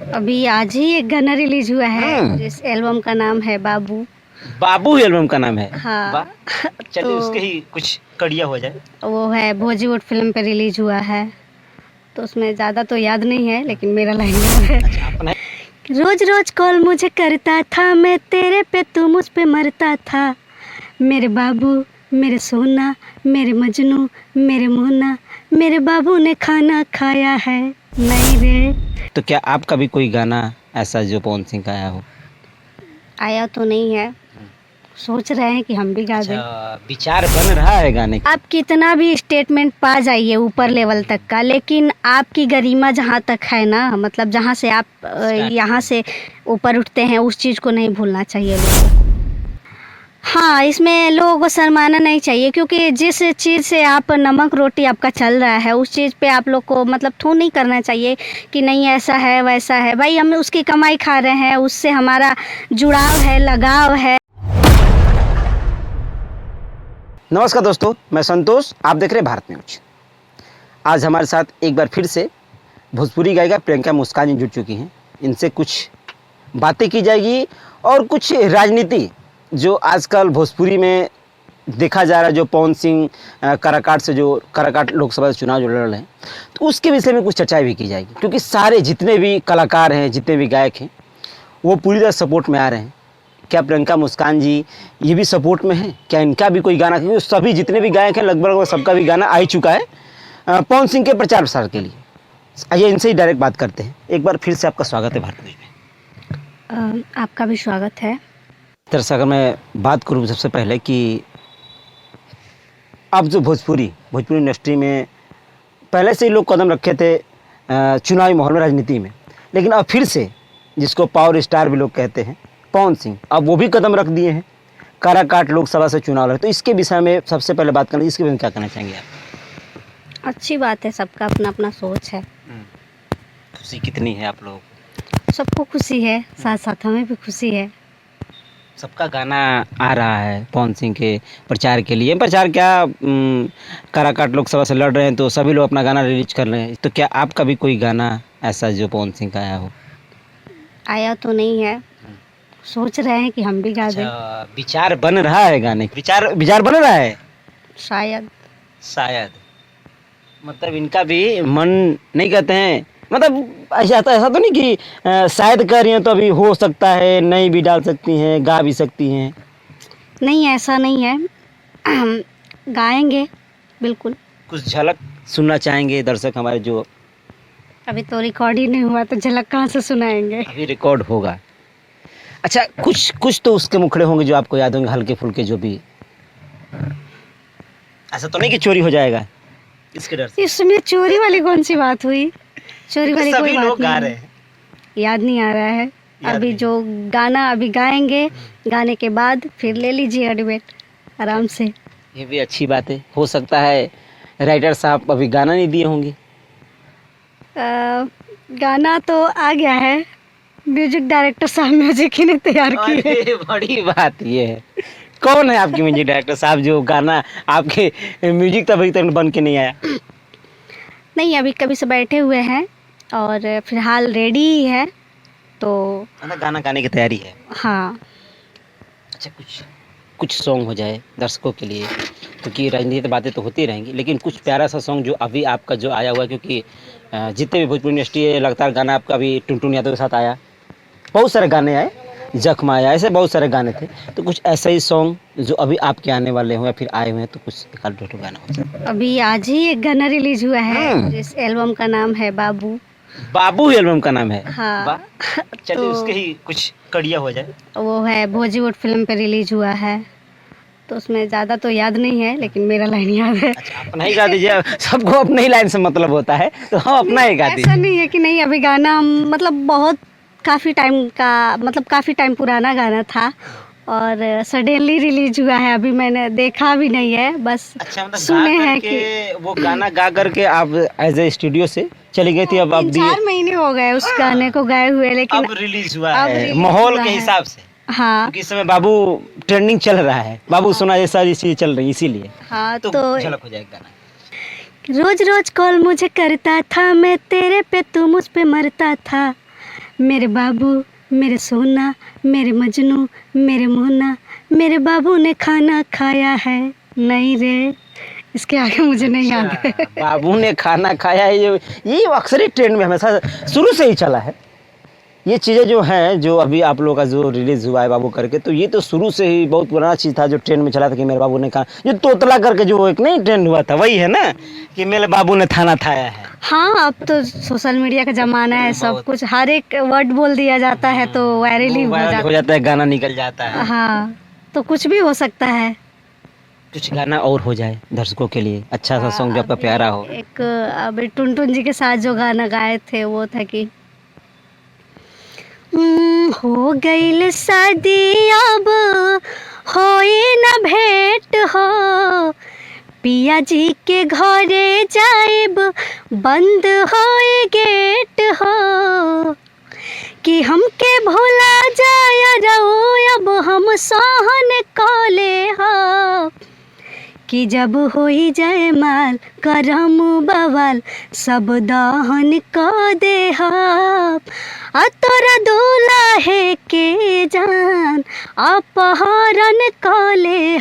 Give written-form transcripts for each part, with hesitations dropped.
अभी आज ही एक गाना रिलीज हुआ है जिस एल्बम का नाम है बाबू। बाबू एल्बम का नाम है। हाँ। वाह। चलिए तो उसके ही कुछ कड़िया हो जाए। वो है भोजीवुड फिल्म पे रिलीज हुआ है, तो उसमें ज़्यादा तो याद नहीं है लेकिन मेरा लाइन याद है। अच्छा अपना रोज रोज कॉल मुझे करता था, मैं तेरे पे तू मुझ पे मरता था। मेरे बाबू मेरे सोना मेरे मजनू मेरे मोना, मेरे बाबू ने खाना खाया है नहीं रे। तो क्या आपका भी कोई गाना ऐसा जो पवन सिंह का आया हो? आया तो नहीं है, सोच रहे हैं कि हम भी गा दें। अच्छा विचार बन रहा है गाने का। आप कितना भी स्टेटमेंट पा जाइए ऊपर लेवल तक का, लेकिन आपकी गरिमा जहाँ तक है ना, मतलब जहाँ से आप यहाँ से ऊपर उठते हैं उस चीज़ को नहीं भूलना चाहिए लोगों को। हाँ, इसमें लोगों को शर्माना नहीं चाहिए, क्योंकि जिस चीज़ से आप नमक रोटी आपका चल रहा है उस चीज़ पे आप लोग को मतलब थू नहीं करना चाहिए कि नहीं ऐसा है वैसा है। भाई हम उसकी कमाई खा रहे हैं, उससे हमारा जुड़ाव है, लगाव है। नमस्कार दोस्तों, मैं संतोष, आप देख रहे हैं भारत न्यूज। आज हमारे साथ एक बार फिर से भोजपुरी गायिका प्रियंका मुस्कान जी जुड़ चुकी हैं। इनसे कुछ बातें की जाएगी और कुछ राजनीति जो आजकल भोजपुरी में देखा जा रहा है, जो पवन सिंह काराकाट लोकसभा चुनाव जो लड़ रहे हैं, तो उसके विषय में कुछ चर्चाएं भी की जाएगी। क्योंकि सारे जितने भी कलाकार हैं, जितने भी गायक हैं, वो पूरी तरह सपोर्ट में आ रहे हैं। क्या प्रियंका मुस्कान जी ये भी सपोर्ट में है? क्या इनका भी कोई गाना, क्योंकि सभी जितने भी गायक हैं लगभग सबका भी गाना आ ही चुका है पवन सिंह के प्रचार प्रसार के लिए। आइए इनसे ही डायरेक्ट बात करते हैं। एक बार फिर से आपका स्वागत है भारत न्यूज में। आपका भी स्वागत है। दरअसल अगर मैं बात करूँ सबसे पहले कि अब जो भोजपुरी इंडस्ट्री में पहले से ही लोग कदम रखे थे चुनावी माहौल में, राजनीति में, लेकिन अब फिर से जिसको पावर स्टार भी लोग कहते हैं पवन सिंह, अब वो भी कदम रख दिए हैं, काराकाट लोकसभा से चुनाव लड़े। तो इसके विषय में सबसे पहले बात करना, इसके विषय में क्या कहना चाहेंगे आप? अच्छी बात है, सबका अपना अपना सोच है। खुशी कितनी है आप लोग? सबको खुशी है, साथ साथ हमें भी खुशी है। सबका गाना आ रहा है पवन सिंह के प्रचार के लिए। प्रचार क्या, काराकाट लोकसभा से लड़ रहे हैं तो सभी लोग अपना गाना रिलीज कर रहे हैं। तो क्या आपका भी कोई गाना ऐसा जो पवन सिंह का आया हो? आया तो नहीं है, सोच रहे हैं कि हम भी गा दें। अच्छा विचार बन रहा है गाने का। विचार बन रहा है शायद मतलब इनका भी मन नहीं कहते हैं, मतलब ऐसा तो नहीं कि शायद कर रही हैं तो अभी हो सकता है, नहीं भी डाल सकती हैं, गा भी सकती हैं। नहीं ऐसा नहीं है, गाएंगे बिल्कुल। कुछ झलक सुनना चाहेंगे दर्शक हमारे? जो अभी तो रिकॉर्ड ही नहीं हुआ तो झलक कहाँ से सुनाएंगे? अभी रिकॉर्ड होगा। अच्छा कुछ तो उसके मुखड़े होंगे जो आपको याद होंगे, हल्के फुल्के जो भी। ऐसा तो नहीं कि चोरी हो जाएगा इसके डर से? इसमें चोरी वाली कौन सी बात हुई? चोरी वाली कोई बात गा नहीं रहे हैं। याद नहीं आ रहा है अभी नहीं। जो गाना अभी गाएंगे, गाने के बाद फिर ले लीजिए एडवेट आराम से। ये भी अच्छी बात है। हो सकता है राइटर साहब अभी गाना नहीं दिए होंगे। गाना तो आ गया है, म्यूजिक डायरेक्टर साहब म्यूजिक ही ने तैयार की है। अरे बड़ी बात ये है। कौन है आपके म्यूजिक डायरेक्टर साहब जो गाना आपके म्यूजिक तक अभी तक बन के नहीं आया? नहीं, अभी कभी से बैठे हुए हैं और फिलहाल रेडी ही है, तो गाना गाने की तैयारी है। हाँ। अच्छा कुछ सॉन्ग हो जाए दर्शकों के लिए, क्योंकि राजनीति बातें तो होती रहेंगी, लेकिन कुछ प्यारा सा सॉन्ग जो अभी आपका जो आया हुआ है, क्योंकि जितने भी भोजपुरी इंडस्ट्री है लगातार गाना आपका अभी टुनटुन यादव के साथ आया, बहुत सारे गाने आए, जख्म आया, ऐसे बहुत सारे गाने थे। तो कुछ ऐसा ही सॉन्ग जो अभी आपके आने वाले हो या फिर आए हुए हैं, तो कुछ एक दो गाना हो जाए। अभी आज ही एक गाना रिलीज हुआ है जिस एल्बम का नाम है बाबू। बाबू एल्बम का नाम है। हाँ। वाह। चलिए तो उसके ही कुछ कड़िया हो जाए। वो है भोजीवुड फिल्म पे रिलीज हुआ है, तो उसमें ज़्यादा तो याद नहीं है लेकिन मेरा लाइन याद है। अच्छा अपना ही गा दीजिए, सबको अपने ही लाइन से मतलब होता है, तो हम अपना ही गा दीजिए। ऐसा नहीं है कि नहीं, अभी गाना हम मतलब बहुत काफ़ी टाइम पुराना गाना था और सडनली रिलीज हुआ है। अभी मैंने देखा भी नहीं है, बस अच्छा मतलब सुने गा हैं करके, कि वो गाना गा करके आप एज ए स्टूडियो से चली गई थी। अब 4 महीने हो गए उस गाने को गाए हुए, लेकिन अब रिलीज हुआ अब है रिलीज माहौल हुआ के है। हिसाब से। हाँ क्योंकि इस समय बाबू ट्रेंडिंग चल रहा है, बाबू सुना ये सारी चीजें चल रही इसीलिए। हाँ। तो तो झलक हो जाएगा गाना। रोज रोज कॉल मुझे करता था, मैं तेरे पे तू मुझ पे मरता था। मेरे बाबू मेरे सोना मेरे मजनू मेरे मोना, मेरे बाबू ने खाना खाया है नहीं रे। इसके आगे मुझे नहीं याद है। बाबू ने खाना खाया है, ये अक्सर ही ट्रेंड में हमेशा शुरू से ही चला है। ये चीज़ें जो हैं, जो अभी आप लोगों का जो रिलीज़ हुआ है बाबू करके, तो ये तो शुरू से ही बहुत पुराना चीज़ था जो ट्रेंड में चला था कि मेरे बाबू ने कहा, जो तोतला करके जो एक नहीं ट्रेंड हुआ था, वही है ना कि मेरे बाबू ने खाना खाया है। हाँ, अब तो सोशल मीडिया का ज़माना है, सब कुछ हर एक वर्ड बोल दिया जाता है तो वायरल ही हो जाता है, गाना निकल जाता है। हाँ, तो कुछ भी हो सकता है। कुछ गाना और हो जाए दर्शकों के लिए, अच्छा सा सॉन्ग जो आपका प्यारा हो। एक अभी टुनटुन जी के साथ जो गाना गाए थे वो था कि हो गईल शादी अब होई न भेंट हो, पिया जी के घरे जाइब बंद होई गेट हो, कि हमके भूला जाय रहो अब हम सहन कले हो, कि जब होई जाए माल करम बवाल सब दहन क दे आ तोरा दुल्हे के जान अपहरण क ले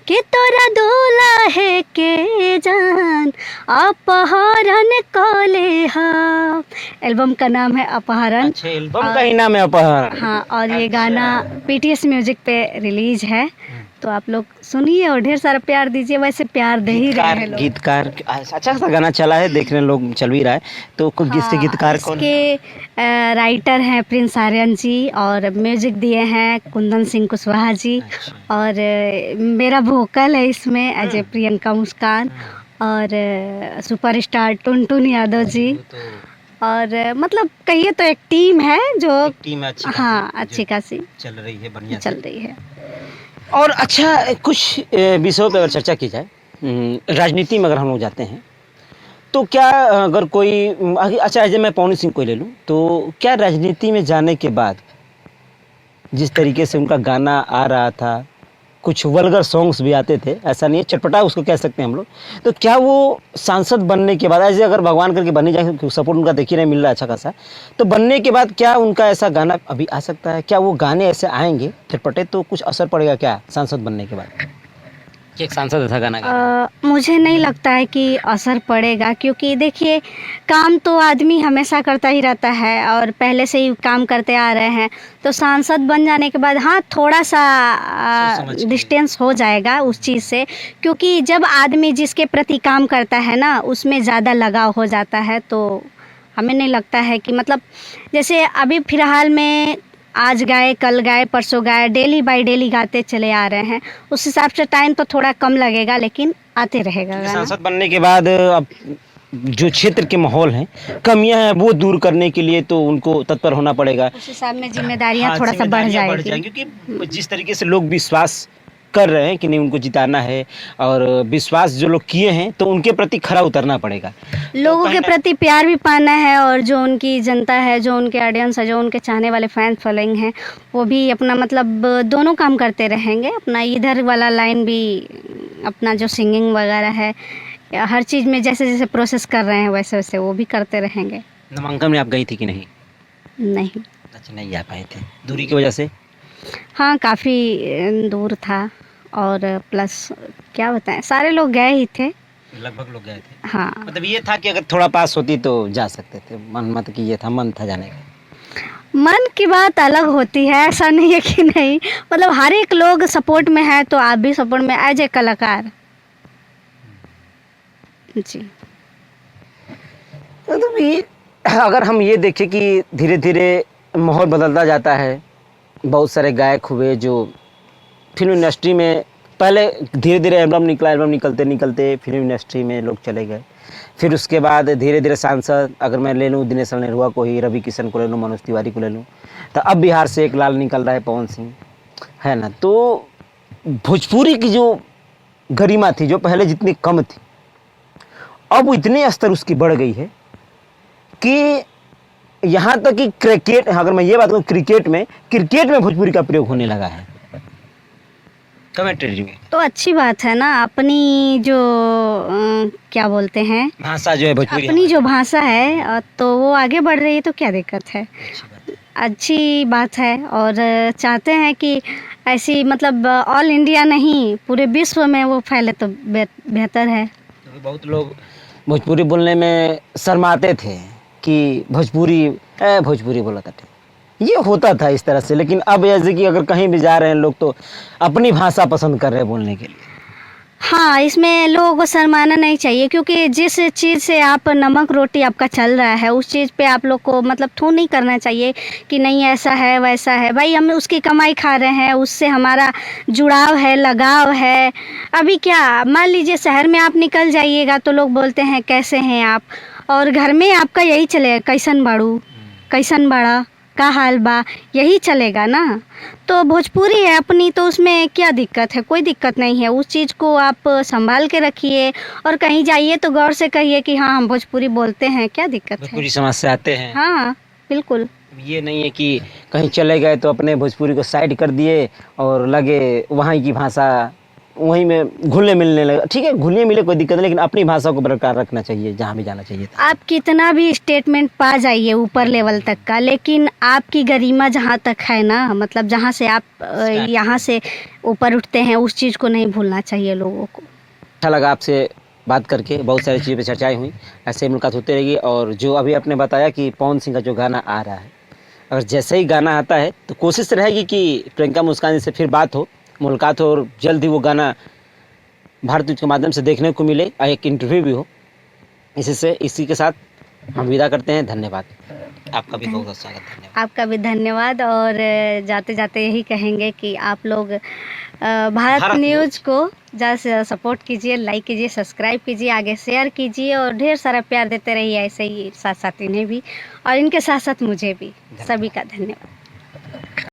कि तोरा दुल्हे के जान अपहरण क ले। एल्बम का नाम है अपहरण। अच्छा, एल्बम का ही नाम है अपहरण। हाँ, और ये गाना पीटीएस म्यूजिक पे रिलीज है, तो आप लोग सुनिए और ढेर सारा प्यार दीजिए। वैसे प्यार दे ही रहे हैं लोग। गीतकार अच्छा सा गाना चला है, देखने लोग चल भी रहा है, तो किसके गीतकार कौन? इसके राइटर हैं प्रिंस आर्यन जी और म्यूजिक दिए हैं कुंदन सिंह कुशवाहा जी। अच्छा। और मेरा वोकल है इसमें अजय प्रियंका मुस्कान और सुपरस्टार टुनटुन यादव जी। और मतलब कहिए तो एक टीम है जो टीम अच्छी, हाँ, अच्छी खासी चल रही है, बढ़िया चल रही है। और अच्छा, कुछ विषयों पर अगर चर्चा की जाए, राजनीति में अगर हम लोग जाते हैं तो क्या अगर कोई अच्छा, जैसे मैं पवन सिंह को ले लूँ, तो क्या राजनीति में जाने के बाद जिस तरीके से उनका गाना आ रहा था, कुछ वल्गर सॉन्ग्स भी आते थे, ऐसा नहीं है, चटपटा उसको कह सकते हैं हम लोग, तो क्या वो सांसद बनने के बाद, ऐसे अगर भगवान करके बनी जाए, क्योंकि सपोर्ट उनका देख ही नहीं मिल रहा अच्छा खासा, तो बनने के बाद क्या उनका ऐसा गाना अभी आ सकता है? क्या वो गाने ऐसे आएंगे चटपटे, तो कुछ असर पड़ेगा क्या सांसद बनने के बाद? एक सांसद ऐसा गाना मुझे नहीं लगता है कि असर पड़ेगा, क्योंकि देखिए काम तो आदमी हमेशा करता ही रहता है और पहले से ही काम करते आ रहे हैं, तो सांसद बन जाने के बाद हाँ थोड़ा सा डिस्टेंस हो जाएगा उस चीज़ से, क्योंकि जब आदमी जिसके प्रति काम करता है ना उसमें ज़्यादा लगाव हो जाता है। तो हमें नहीं लगता है कि मतलब जैसे अभी फ़िलहाल में आज गाए कल गाए परसों गाए, डेली बाय डेली गाते चले आ रहे हैं, उस हिसाब से टाइम तो थोड़ा कम लगेगा लेकिन आते रहेगा गाना। सांसद बनने के बाद अब जो क्षेत्र के माहौल हैं, कमियां हैं, वो दूर करने के लिए तो उनको तत्पर होना पड़ेगा। उस हिसाब में जिम्मेदारियां थोड़ा सा बढ़ जाएगी, क्योंकि जिस तरीके से लोग विश्वास कर रहे हैं कि नहीं उनको जिताना है, और विश्वास जो लोग किए हैं तो उनके प्रति खरा उतरना पड़ेगा, लोगों के प्रति प्यार भी पाना है, और जो उनकी जनता है, जो उनके ऑडियंस है, जो उनके चाहने वाले फैन फॉलोइंग हैं, वो भी अपना मतलब दोनों काम करते रहेंगे। अपना इधर वाला लाइन भी, अपना जो सिंगिंग वगैरह है, हर चीज़ में जैसे जैसे प्रोसेस कर रहे हैं वैसे वैसे वो भी करते रहेंगे। नामांकन में आप गई थी कि नहीं? नहीं। अच्छा, नहीं आ पाए थे दूरी की वजह से? हाँ, काफ़ी दूर था, और प्लस क्या बताएं, सारे लोग गए ही थे, लगभग लोग गए थे। हाँ, मतलब ये था कि अगर थोड़ा पास होती तो जा सकते थे, मन मत कि ये था, मन था जाने का। मन की बात अलग होती है, ऐसा नहीं है कि नहीं, मतलब हर एक लोग सपोर्ट में है तो आप भी सपोर्ट में एज ए कलाकार जी। तो ये अगर हम ये देखें कि धीरे धीरे माहौल बदलता जाता है, बहुत सारे गायक हुए जो फिल्म इंडस्ट्री में, पहले धीरे धीरे एल्बम निकला, एल्बम निकलते निकलते फिल्म इंडस्ट्री में लोग चले गए, फिर उसके बाद धीरे धीरे सांसद, अगर मैं ले लूँ दिनेश नेहरुआ को ही, रवि किशन को ले लूँ, मनोज तिवारी को ले लूँ, तो अब बिहार से एक लाल निकल रहा है, पवन सिंह, है ना। तो भोजपुरी की जो गरिमा थी, जो पहले जितनी कम थी, अब इतने स्तर उसकी बढ़ गई है कि यहाँ तक कि क्रिकेट, अगर मैं ये बात कहूँ, क्रिकेट में भोजपुरी का प्रयोग होने लगा है। कमेंट्री में। तो अच्छी बात है ना, अपनी जो क्या बोलते हैं, भाषा जो है भोजपुरी अपनी जो भाषा है तो वो आगे बढ़ रही है, तो क्या दिक्कत है। अच्छी बात है। और चाहते हैं कि ऐसी मतलब ऑल इंडिया नहीं पूरे विश्व में वो फैले तो बेहतर है। तो बहुत लोग भोजपुरी बोलने में शर्माते थे कि भोजपुरी बोला था, ये होता था इस तरह से। लेकिन अब जैसे कि अगर कहीं भी जा रहे हैं लोग तो अपनी भाषा पसंद कर रहे हैं बोलने के लिए। हाँ, इसमें लोगों को शर्माना नहीं चाहिए, क्योंकि जिस चीज़ से आप नमक रोटी आपका चल रहा है उस चीज़ पे आप लोग को मतलब थू नहीं करना चाहिए कि नहीं ऐसा है वैसा है। भाई हम उसकी कमाई खा रहे हैं, उससे हमारा जुड़ाव है, लगाव है। अभी क्या मान लीजिए शहर में आप निकल जाइएगा तो लोग बोलते हैं कैसे हैं आप, और घर में आपका यही चलेगा कैसन बाड़ू, कैसन बाड़ा, का हाल बा, यही चलेगा ना। तो भोजपुरी है अपनी, तो उसमें क्या दिक्कत है, कोई दिक्कत नहीं है। उस चीज़ को आप संभाल के रखिए और कहीं जाइए तो गौर से कहिए कि हाँ हम भोजपुरी बोलते हैं, क्या दिक्कत है। भोजपुरी समाज से आते हैं। हाँ बिल्कुल। ये नहीं है कि कहीं चले गए तो अपने भोजपुरी को साइड कर दिए और लगे वहाँ की भाषा वहीं में घुलने मिलने लगा। ठीक है, घुलने मिले कोई दिक्कत नहीं, लेकिन अपनी भाषा को बरकरार रखना चाहिए जहाँ भी जाना चाहिए। आप कितना भी स्टेटमेंट पा जाइए ऊपर लेवल तक का, लेकिन आपकी गरिमा जहाँ तक है ना, मतलब जहाँ से आप यहाँ से ऊपर उठते हैं उस चीज़ को नहीं भूलना चाहिए लोगों को। अच्छा लगा आपसे बात करके, बहुत सारी चीज़ों पर चर्चाएँ हुई, ऐसे मुलाकात होती रहेगी। और जो अभी आपने बताया कि पवन सिंह का जो गाना आ रहा है, अगर जैसे ही गाना आता है तो कोशिश रहेगी कि प्रियंका मुस्कान जी से फिर बात हो, मुलाकात हो और जल्द ही वो गाना भारत न्यूज़ के माध्यम से देखने को मिले और एक इंटरव्यू भी हो। इसी के साथ हम विदा करते हैं। धन्यवाद, आपका भी बहुत बहुत स्वागत। धन्यवाद। आपका भी धन्यवाद। और जाते जाते यही कहेंगे कि आप लोग भारत न्यूज़ को ज़्यादा से ज़्यादा सपोर्ट कीजिए, लाइक कीजिए, सब्सक्राइब कीजिए, आगे शेयर कीजिए और ढेर सारा प्यार देते रहिए, ऐसे ही साथ साथ इन्हें भी और इनके साथ साथ मुझे भी। सभी का धन्यवाद।